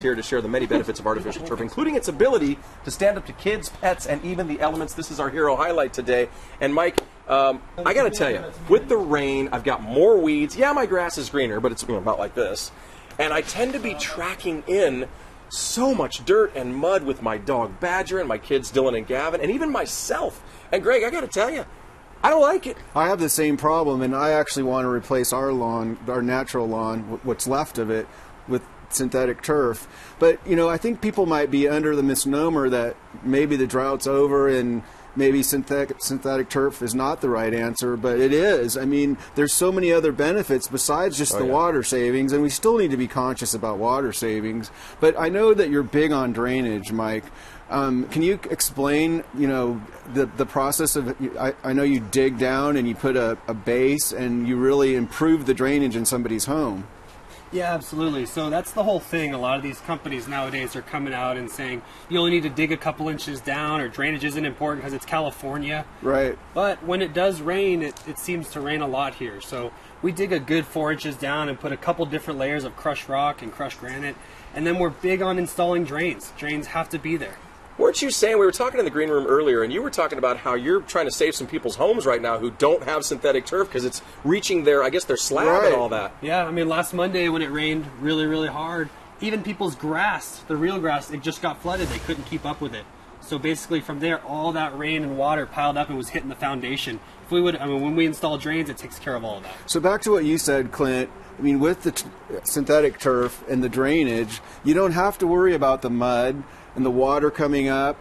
Here to share the many benefits of artificial turf, including its ability to stand up to kids, pets, and even the elements. This is our hero highlight today. And Mike, I got to tell you, with the rain, I've got more weeds. Yeah, my grass is greener, but it's about like this. And I tend to be tracking in so much dirt and mud with my dog Badger and my kids Dylan and Gavin, and even myself. And Greg, I got to tell you, I don't like it. I have the same problem, and I actually want to replace our lawn, our natural lawn, what's left of it, with synthetic turf. But I think people might be under the misnomer that maybe the drought's over and maybe synthetic turf is not the right answer, but it is. I mean, there's so many other benefits besides just the water savings, and we still need to be conscious about water savings. But I know that you're big on drainage, Mike. Can you explain, the process of? I know you dig down and you put a base and you really improve the drainage in somebody's home. Yeah, absolutely. So that's the whole thing. A lot of these companies nowadays are coming out and saying you only need to dig a couple inches down, or drainage isn't important because it's California. Right. But when it does rain, it seems to rain a lot here. So we dig a good 4 inches down and put a couple different layers of crushed rock and crushed granite. And then we're big on installing drains. Drains have to be there. Weren't you saying, we were talking in the green room earlier, and you were talking about how you're trying to save some people's homes right now who don't have synthetic turf because it's reaching their slab and all that. Yeah, I mean, last Monday when it rained really, really hard, even people's grass, the real grass, it just got flooded. They couldn't keep up with it. So basically from there, all that rain and water piled up and was hitting the foundation. If we would, when we install drains, it takes care of all of that. So back to what you said, Clint, I mean, with the synthetic turf and the drainage, you don't have to worry about the mud and the water coming up,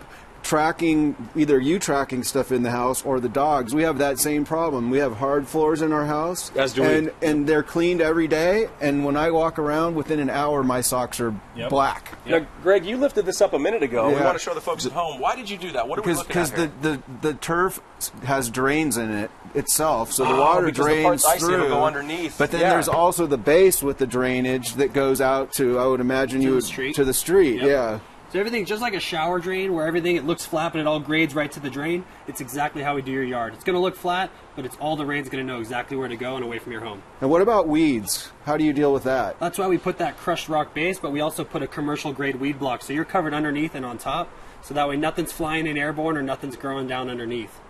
either you tracking stuff in the house or the dogs. We have that same problem. We have hard floors in our house, as do we. And they're cleaned every day, and when I walk around, within an hour, my socks are black. Now, Greg, you lifted this up a minute ago. Yeah. We want to show the folks at home. Why did you do that? What are we looking at here? Because the turf has drains in it itself, so the water drains through. It'll go underneath. But then there's also the base with the drainage that goes out to, I would imagine, to the street. Yep. Yeah. So everything's just like a shower drain where everything, it looks flat but it all grades right to the drain. It's exactly how we do your yard. It's going to look flat, but it's all the rain's going to know exactly where to go and away from your home. And what about weeds? How do you deal with that? That's why we put that crushed rock base, but we also put a commercial grade weed block. So you're covered underneath and on top, so that way nothing's flying in airborne or nothing's growing down underneath.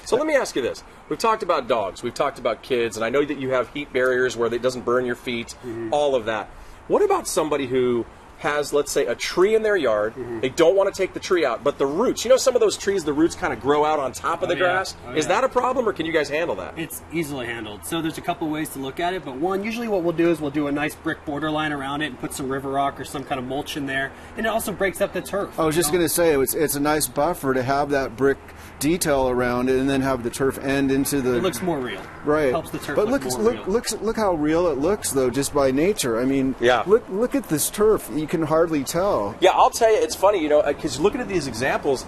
So let me ask you this. We've talked about dogs, we've talked about kids, and I know that you have heat barriers where it doesn't burn your feet, all of that. What about somebody who has, let's say, a tree in their yard? They don't want to take the tree out, but the roots, some of those trees, the roots kind of grow out on top of the grass. Is that a problem, or can you guys handle that? It's easily handled. So there's a couple ways to look at it, but one, usually what we'll do is we'll do a nice brick borderline around it and put some river rock or some kind of mulch in there, and it also breaks up the turf. I was just going to say, it's a nice buffer to have that brick detail around it and then have the turf end into the... It looks more real. Right. It helps the turf look how real it looks, though, just by nature. I mean, look at this turf. You can hardly tell. Yeah, I'll tell you, it's funny, because looking at these examples,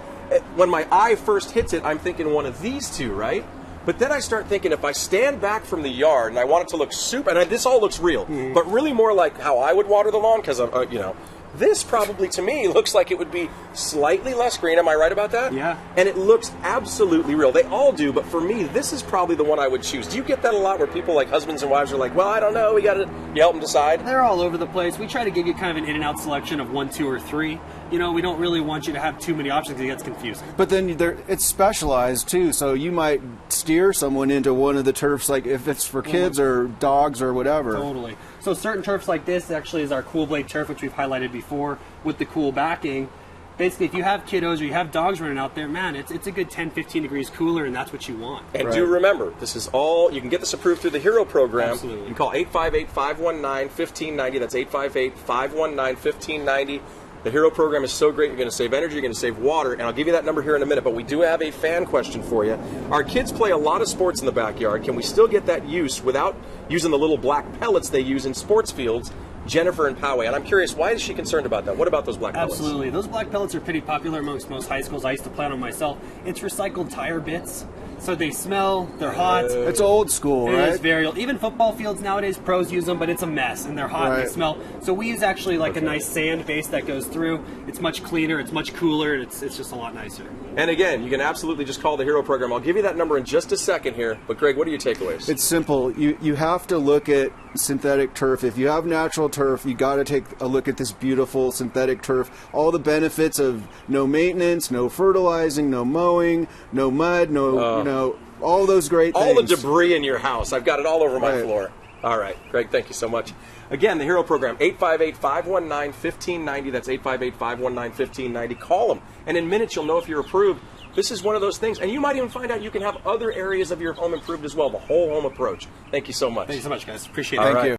when my eye first hits it, I'm thinking one of these two, right? But then I start thinking, if I stand back from the yard and I want it to look super, and this all looks real, but really more like how I would water the lawn, because this probably, to me, looks like it would be slightly less green. Am I right about that? Yeah. And it looks absolutely real. They all do, but for me, this is probably the one I would choose. Do you get that a lot where people, like husbands and wives, are like, well, I don't know, you help them decide? They're all over the place. We try to give you kind of an in and out selection of 1, 2, or 3. We don't really want you to have too many options because it gets confusing. But then it's specialized too, so you might steer someone into one of the turfs, like if it's for kids or dogs or whatever. Totally. So certain turfs like this actually is our cool blade turf, which we've highlighted before with the cool backing. Basically, if you have kiddos or you have dogs running out there, man, it's a good 10, 15 degrees cooler, and that's what you want. And do remember, this is all, you can get this approved through the HERO program. Absolutely. You can call 858-519-1590. That's 858-519-1590. The HERO program is so great. You're going to save energy, you're going to save water, and I'll give you that number here in a minute, but we do have a fan question for you. Our kids play a lot of sports in the backyard. Can we still get that use without using the little black pellets they use in sports fields? Jennifer and Poway, and I'm curious, why is she concerned about that? What about those black pellets? Absolutely. Those black pellets are pretty popular amongst most high schools. I used to plant them myself. It's recycled tire bits. So they smell, they're hot. It's old school, It right? is very old. Even football fields nowadays, pros use them, but it's a mess, and they're hot and Right. they smell. So we use actually like a nice sand base that goes through. It's much cleaner, it's much cooler, and it's just a lot nicer. And again, you can absolutely just call the Hero program. I'll give you that number in just a second here. But Greg, what are your takeaways? It's simple. You have to look at synthetic turf. If you have natural turf, you got to take a look at this beautiful synthetic turf. All the benefits of no maintenance, no fertilizing, no mowing, no mud, no all those great things. All the debris in your house. I've got it all over my Right. floor. All right, Greg, thank you so much. Again, the Hero program, 858-519-1590. That's 858-519-1590. Call them, and in minutes you'll know if you're approved. This is one of those things, and you might even find out you can have other areas of your home improved as well, the whole home approach. Thank you so much. Thank you so much, guys. Appreciate it. All Thank right. you.